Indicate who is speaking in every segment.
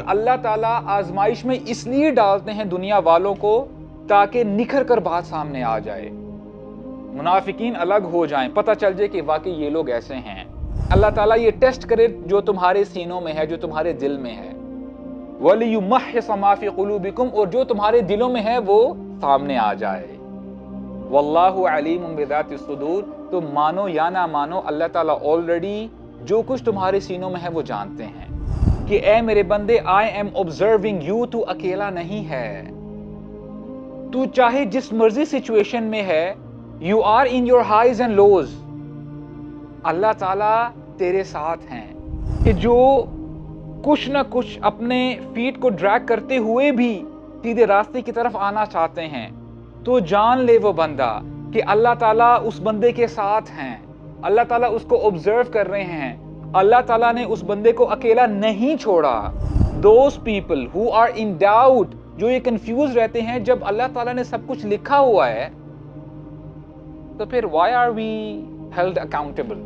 Speaker 1: اللہ تعالیٰ آزمائش میں اس لیے ڈالتے ہیں دنیا والوں کو تاکہ نکھر کر بات سامنے آ جائے، منافقین الگ ہو جائیں، پتہ چل جائے کہ واقعی یہ لوگ ایسے ہیں۔ اللہ تعالیٰ یہ ٹیسٹ کرے جو تمہارے سینوں میں ہے، جو تمہارے دل میں ہے، وَلِيُمَحِّصَ مَا فِي قُلُوبِكُمْ، اور جو تمہارے دلوں میں ہے وہ سامنے آ جائے۔ وَاللَّهُ عَلِيمٌ بِذَاتِ الصُّدُورِ، تو مانو یا نہ مانو اللہ تعالیٰ آلریڈی جو کچھ تمہارے سینوں میں ہے وہ جانتے ہیں کہ اے میرے بندے I am observing you، تو اکیلا نہیں ہے، تو چاہے جس مرضی سچویشن میں ہے، you are in your highs and lows، اللہ تعالیٰ تیرے ساتھ ہیں، کہ جو کچھ نہ کچھ اپنے فیٹ کو ڈریگ کرتے ہوئے بھی سیدھے راستے کی طرف آنا چاہتے ہیں، تو جان لے وہ بندہ کہ اللہ تعالیٰ اس بندے کے ساتھ ہیں، اللہ تعالیٰ اس کو آبزرو کر رہے ہیں، اللہ تعالیٰ نے اس بندے کو اکیلا نہیں چھوڑا۔ Those people who are in doubt، جو یہ کنفیوز رہتے ہیں جب اللہ تعالیٰ نے سب کچھ لکھا ہوا ہے تو پھر why are we held accountable؟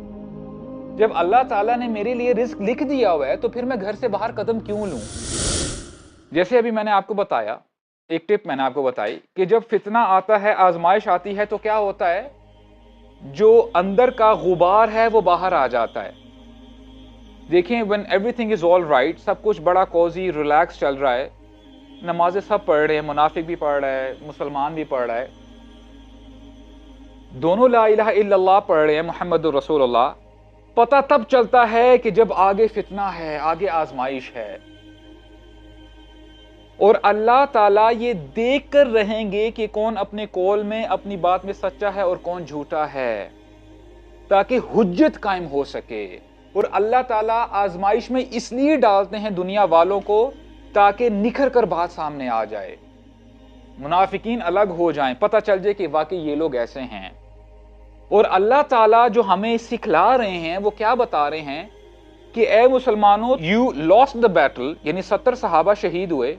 Speaker 1: جب اللہ تعالیٰ نے میرے لیے رزق لکھ دیا ہوا ہے تو پھر میں گھر سے باہر قدم کیوں لوں؟ جیسے ابھی میں نے آپ کو بتایا، ایک ٹپ میں نے آپ کو بتائی کہ جب فتنہ آتا ہے، آزمائش آتی ہے تو کیا ہوتا ہے، جو اندر کا غبار ہے وہ باہر آ جاتا ہے۔ دیکھیں when everything is all right، سب کچھ بڑا کوزی ریلیکس چل رہا ہے، نمازیں سب پڑھ رہے ہیں، منافق بھی پڑھ رہا ہے، مسلمان بھی پڑھ رہا ہے، دونوں لا الہ الا اللہ پڑھ رہے ہیں، محمد رسول اللہ، پتہ تب چلتا ہے کہ جب آگے فتنہ ہے، آگے آزمائش ہے، اور اللہ تعالیٰ یہ دیکھ کر رہیں گے کہ کون اپنے قول میں، اپنی بات میں سچا ہے اور کون جھوٹا ہے، تاکہ حجت قائم ہو سکے۔ اور اللہ تعالیٰ آزمائش میں اس لیے ڈالتے ہیں دنیا والوں کو تاکہ نکھر کر بات سامنے آ جائے، منافقین الگ ہو جائیں، پتہ چل جائے کہ واقعی یہ لوگ ایسے ہیں۔ اور اللہ تعالیٰ جو ہمیں سکھلا رہے ہیں وہ کیا بتا رہے ہیں کہ اے مسلمانوں، you lost the battle، یعنی 70 صحابہ شہید ہوئے۔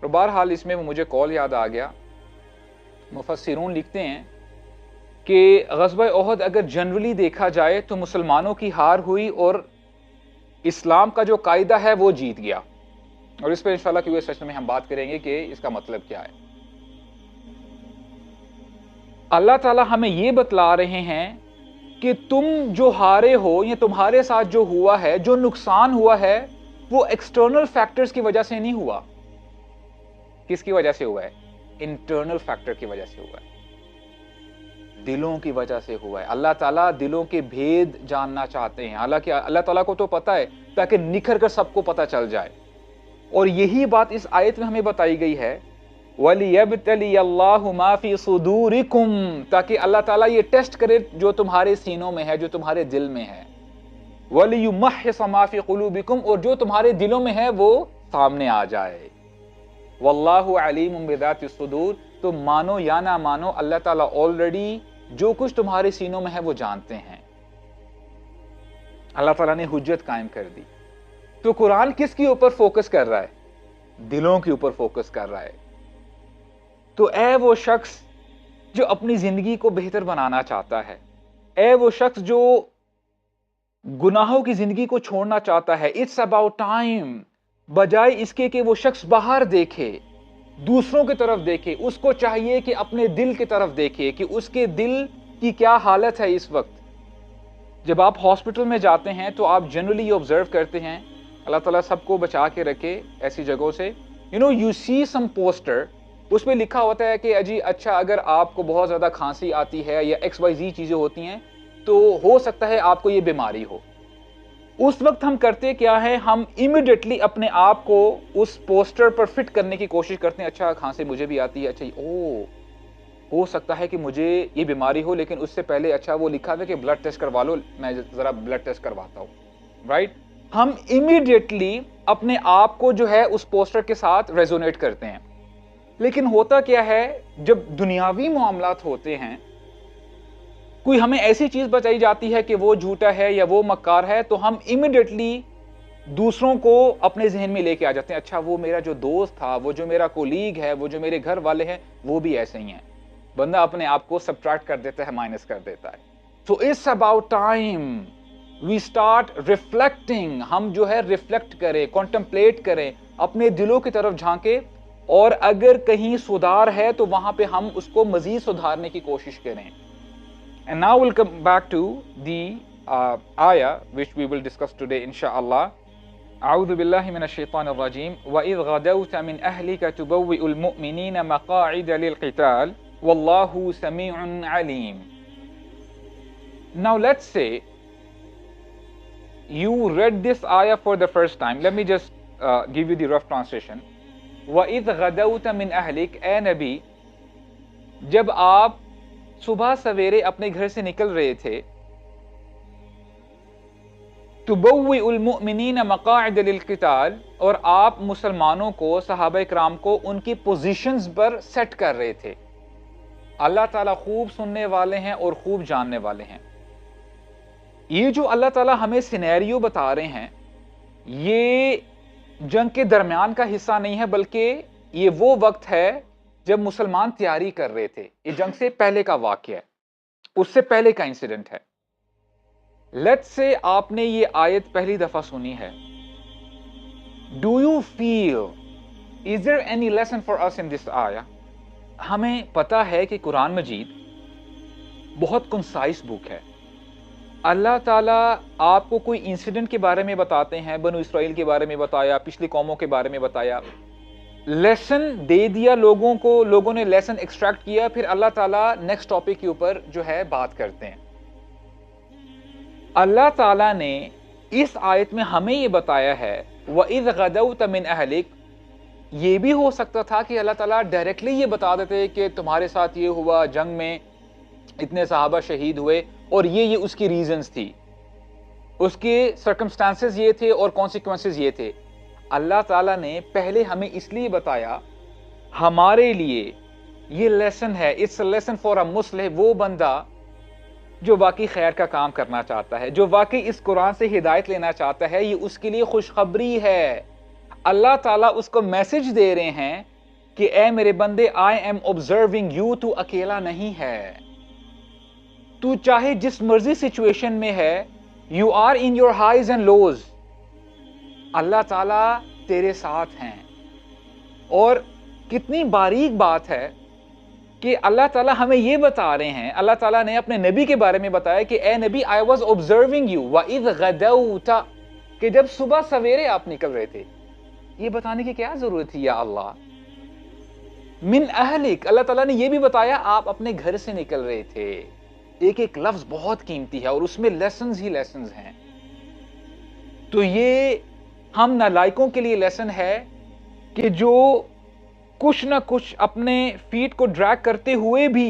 Speaker 1: اور بہرحال اس میں مجھے کال یاد آ گیا، مفسرون لکھتے ہیں کہ غزوہ احد اگر جنرلی دیکھا جائے تو مسلمانوں کی ہار ہوئی اور اسلام کا جو قاعدہ ہے وہ جیت گیا، اور اس پہ انشاءاللہ کہ سیشن میں ہم بات کریں گے کہ اس کا مطلب کیا ہے۔ اللہ تعالیٰ ہمیں یہ بتلا رہے ہیں کہ تم جو ہارے ہو یا تمہارے ساتھ جو ہوا ہے، جو نقصان ہوا ہے، وہ ایکسٹرنل فیکٹرز کی وجہ سے نہیں ہوا۔ کس کی وجہ سے ہوا ہے؟ انٹرنل فیکٹر کی وجہ سے ہوا ہے، دلوں کی وجہ سے ہوا ہے۔ اللہ تعالیٰ دلوں کے بھید جاننا چاہتے ہیں، حالانکہ اللہ تعالیٰ کو تو پتہ ہے، تاکہ نکھر کر سب کو پتہ چل جائے۔ اور یہی بات اس آیت میں ہمیں بتائی گئی ہے، وَلِيَبْتَلِيَ اللَّهُ مَا فِي صُدُورِكُمْ، تاکہ اللہ تعالیٰ یہ ٹیسٹ کرے جو تمہارے سینوں میں ہے، جو تمہارے دل میں ہے، وَلِيُمَحِّصَ مَا فِي قُلُوبِكُمْ، اور جو تمہارے دلوں میں ہے وہ سامنے آ جائے۔ وَاللَّهُ عَلِيمٌ بِذَاتِ الصُّدُورِ، تو مانو یا نہ مانو اللہ تعالیٰ آلریڈی جو کچھ تمہارے سینوں میں ہے وہ جانتے ہیں۔ اللہ تعالیٰ نے حجت قائم کر دی۔ تو قرآن کس کے اوپر فوکس کر رہا ہے؟ دلوں کے اوپر فوکس کر رہا ہے۔ تو اے وہ شخص جو اپنی زندگی کو بہتر بنانا چاہتا ہے، اے وہ شخص جو گناہوں کی زندگی کو چھوڑنا چاہتا ہے، اٹس اباؤٹ ٹائم، بجائے اس کے کہ وہ شخص باہر دیکھے، دوسروں کی طرف دیکھے، اس کو چاہیے کہ اپنے دل کی طرف دیکھے کہ اس کے دل کی کیا حالت ہے اس وقت۔ جب آپ ہاسپٹل میں جاتے ہیں تو آپ جنرلی یہ آبزرو کرتے ہیں، اللہ تعالیٰ سب کو بچا کے رکھے ایسی جگہوں سے، you see some poster، اس پہ لکھا ہوتا ہے کہ اجی اچھا اگر آپ کو بہت زیادہ کھانسی آتی ہے یا XYZ چیزیں ہوتی ہیں تو ہو سکتا ہے آپ کو یہ بیماری ہو۔ اس وقت ہم کرتے کیا ہے، ہم امیڈیٹلی اپنے آپ کو اس پوسٹر پر فٹ کرنے کی کوشش کرتے ہیں، اچھا کھانسی مجھے بھی آتی ہے، اچھا ہو سکتا ہے کہ مجھے یہ بیماری ہو، لیکن اس سے پہلے اچھا وہ لکھا تھا کہ بلڈ ٹیسٹ کروا لو، میں ذرا بلڈ ٹیسٹ کرواتا ہوں، رائٹ؟ ہم امیڈیٹلی اپنے آپ کو جو ہے اس پوسٹر کے ساتھ ریزونیٹ کرتے ہیں۔ لیکن ہوتا کیا ہے، جب دنیاوی معاملات ہوتے ہیں، کوئی ہمیں ایسی چیز بتائی جاتی ہے کہ وہ جھوٹا ہے یا وہ مکار ہے، تو ہم امیڈیٹلی دوسروں کو اپنے ذہن میں لے کے آ جاتے ہیں، اچھا وہ میرا جو دوست تھا، وہ جو میرا کولیگ ہے، وہ جو میرے گھر والے ہیں، وہ بھی ایسے ہی ہیں۔ بندہ اپنے آپ کو سبٹریکٹ کر دیتا ہے، مائنس کر دیتا ہے۔ So it's about time we start reflecting, ہم جو ہے ریفلیکٹ کریں, contemplate کریں, اپنے دلوں کی طرف جھانکیں, اور اگر کہیں سدھار ہے تو وہاں پہ ہم اس کو مزید سدھارنے کی کوشش کریں. And now we'll come back to the ayah which we will discuss today inshallah. أعوذ بالله من الشيطان الرجيم وإذ غدوت من أهلك تبوئ المؤمنين مقاعد للقتال والله سميع عليم. Now let's say you read this ayah for the first time. Let me just give you the rough translation. وَإِذْ غَدَوْتَ مِنْ أَهْلِكَ, اے نبی جب آپ صبح سویرے اپنے گھر سے نکل رہے تھے, تُبَوِّئُ الْمُؤْمِنِينَ مَقَاعِدَ لِلْقِتَالِ, اور آپ مسلمانوں کو, صحابہ اکرام کو ان کی پوزیشنز پر سیٹ کر رہے تھے. اللہ تعالیٰ خوب سننے والے ہیں اور خوب جاننے والے ہیں. یہ جو اللہ تعالیٰ ہمیں سینیریو بتا رہے ہیں, یہ جنگ کے درمیان کا حصہ نہیں ہے, بلکہ یہ وہ وقت ہے جب مسلمان تیاری کر رہے تھے. یہ جنگ سے پہلے کا واقعہ ہے, اس سے پہلے کا انسیڈنٹ ہے. لیٹس سے آپ نے یہ آیت پہلی دفعہ سنی ہے. Do you feel, is there any lesson for us in this آیا؟ ہمیں پتا ہے کہ قرآن مجید بہت کنسائز بک ہے. اللہ تعالیٰ آپ کو کوئی انسیڈنٹ کے بارے میں بتاتے ہیں, بنو اسرائیل کے بارے میں بتایا, پچھلی قوموں کے بارے میں بتایا, لیسن دے دیا لوگوں کو, لوگوں نے لیسن ایکسٹریکٹ کیا, پھر اللہ تعالیٰ نیکسٹ ٹاپک کے اوپر جو ہے بات کرتے ہیں. اللہ تعالیٰ نے اس آیت میں ہمیں یہ بتایا ہے وَإِذْ غَدَوْتَ مِنْ أَهْلِكَ. یہ بھی ہو سکتا تھا کہ اللہ تعالیٰ ڈائریکٹلی یہ بتا دیتے کہ تمہارے ساتھ یہ ہوا, جنگ میں اتنے صحابہ شہید ہوئے اور یہ اس کی ریزنز تھی, اس کے سرکمسٹانسز یہ تھے اور کانسیکوینسز یہ تھے. اللہ تعالیٰ نے پہلے ہمیں اس لیے بتایا, ہمارے لیے یہ لیسن ہے. It's a lesson for a Muslim, وہ بندہ جو واقعی خیر کا کام کرنا چاہتا ہے, جو واقعی اس قرآن سے ہدایت لینا چاہتا ہے, یہ اس کے لیے خوشخبری ہے. اللہ تعالیٰ اس کو میسج دے رہے ہیں کہ اے میرے بندے, آئی ایم آبزرونگ یو, تو اکیلا نہیں ہے. تو چاہے جس مرضی سچویشن میں ہے, you are in your highs and lows, Allah تعالیٰ تیرے ساتھ ہیں. اور کتنی باریک بات ہے کہ اللہ تعالیٰ ہمیں یہ بتا رہے ہیں, اللہ تعالیٰ نے اپنے نبی کے بارے میں بتایا کہ اے نبی, آئی واز آبزرونگ یو وَإِذْ غَدَوْتَ, کہ جب صبح سویرے آپ نکل رہے تھے. یہ بتانے کی کیا ضرورت تھی یا اللہ؟ من اہلک, اللہ تعالیٰ نے یہ بھی بتایا آپ اپنے گھر سے نکل رہے تھے. ایک ایک لفظ بہت قیمتی ہے اور اس میں لیسنز ہی لیسنز ہیں. تو یہ ہم نالائکوں کے لیے لیسن ہے کہ جو کچھ نہ کچھ اپنے فیٹ کو ڈریگ کرتے ہوئے بھی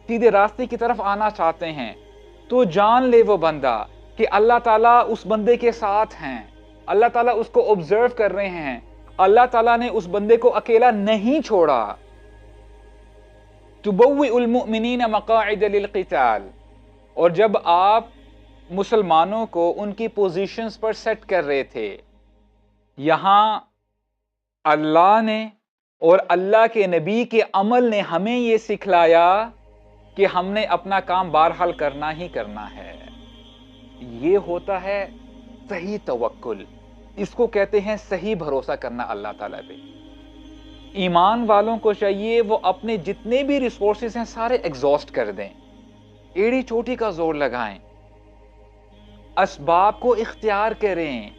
Speaker 1: سیدھے راستے کی طرف آنا چاہتے ہیں, تو جان لے وہ بندہ کہ اللہ تعالیٰ اس بندے کے ساتھ ہیں, اللہ تعالیٰ اس کو آبزرو کر رہے ہیں, اللہ تعالیٰ نے اس بندے کو اکیلا نہیں چھوڑا. تُبَوِّئُ الْمُؤْمِنِينَ مَقَاعِدَ لِلْقِتَالِ, اور جب آپ مسلمانوں کو ان کی پوزیشنز پر سیٹ کر رہے تھے, یہاں اللہ نے اور اللہ کے نبی کے عمل نے ہمیں یہ سکھلایا کہ ہم نے اپنا کام بہرحال کرنا ہی کرنا ہے. یہ ہوتا ہے صحیح توکل, اس کو کہتے ہیں صحیح بھروسہ کرنا اللہ تعالیٰ پہ. ایمان والوں کو چاہیے وہ اپنے جتنے بھی ریسورسز ہیں سارے ایگزاسٹ کر دیں, ایڑی چوٹی کا زور لگائیں, اسباب کو اختیار کریں.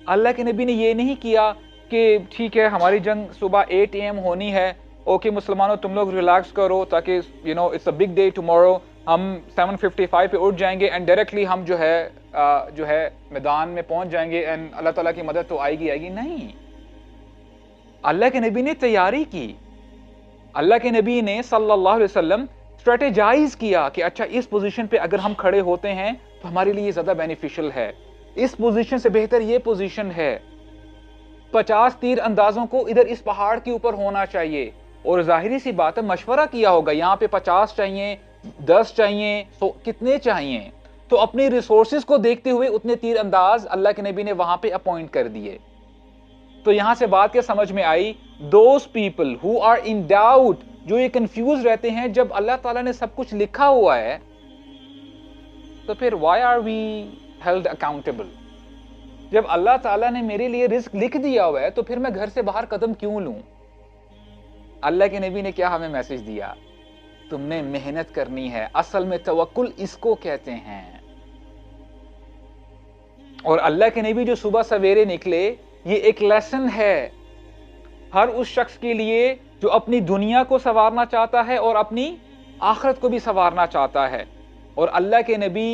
Speaker 1: اللہ کے نبی نے یہ نہیں کیا کہ ٹھیک ہے ہماری جنگ صبح 8 AM ہونی ہے, اوکے مسلمانوں تم لوگ ریلیکس کرو تاکہ it's a big day tomorrow, ہم 7:55 پہ اٹھ جائیں گے اینڈ ڈائریکٹلی ہم جو ہے میدان میں پہنچ جائیں گے اینڈ اللہ تعالیٰ کی مدد تو آئے گی. نہیں, اللہ کے نبی نے تیاری کی. اللہ کے نبی نے صلی اللہ علیہ وسلم اسٹریٹجائز کیا کہ اچھا اس پوزیشن پہ اگر ہم کھڑے ہوتے ہیں تو ہمارے لیے زیادہ بینیفیشل ہے, اس پوزیشن سے بہتر یہ پوزیشن ہے, 50 تیر اندازوں کو ادھر اس پہاڑ کے اوپر ہونا چاہیے. اور ظاہری سی بات ہے مشورہ کیا ہوگا, یہاں پہ 50 چاہیے, 10 چاہیے, کتنے چاہیے, تو اپنی ریسورسز کو دیکھتے ہوئے اتنے تیر انداز اللہ کے نبی نے وہاں پہ اپوائنٹ کر دیے. تو یہاں سے بات کیا سمجھ میں آئی, those people who are in doubt, جو یہ کنفیوز رہتے ہیں جب اللہ تعالیٰ نے سب کچھ لکھا ہوا ہے, تو پھر why are we held accountable. جب اللہ تعالیٰ نے میرے لیے رزق لکھ دیا ہوا ہے تو پھر میں گھر سے باہر قدم کیوں لوں؟ اللہ کے نبی نے کیا ہمیں میسج دیا؟ تم نے محنت کرنی ہے، اصل میں توکل اس کو کہتے ہیں. اور اللہ کے نبی جو صبح سویرے نکلے، یہ ایک لیسن ہے ہر اس شخص کے لیے جو اپنی دنیا کو سنوارنا چاہتا ہے اور اپنی آخرت کو بھی سنوارنا چاہتا ہے. اور اللہ کے نبی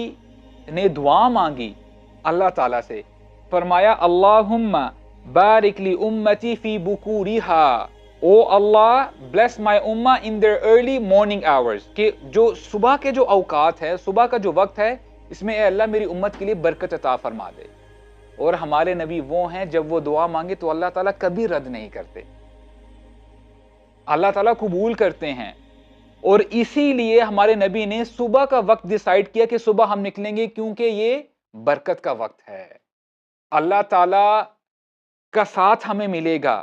Speaker 1: نے دعا مانگی اللہ تعالیٰ سے، فرمایا اللہم بارک لی امتی فی بکورہا، او اللہ bless my ummah in their early morning hours، کہ جو صبح کے جو اوقات ہے، صبح کا جو وقت ہے، اس میں اے اللہ میری امت کے لیے برکت عطا فرما دے. اور ہمارے نبی وہ ہیں جب وہ دعا مانگے تو اللہ تعالیٰ کبھی رد نہیں کرتے، اللہ تعالیٰ قبول کرتے ہیں. اور اسی لیے ہمارے نبی نے صبح کا وقت ڈیسائیڈ کیا کہ صبح ہم نکلیں گے، کیونکہ یہ برکت کا وقت ہے، اللہ تعالیٰ کا ساتھ ہمیں ملے گا.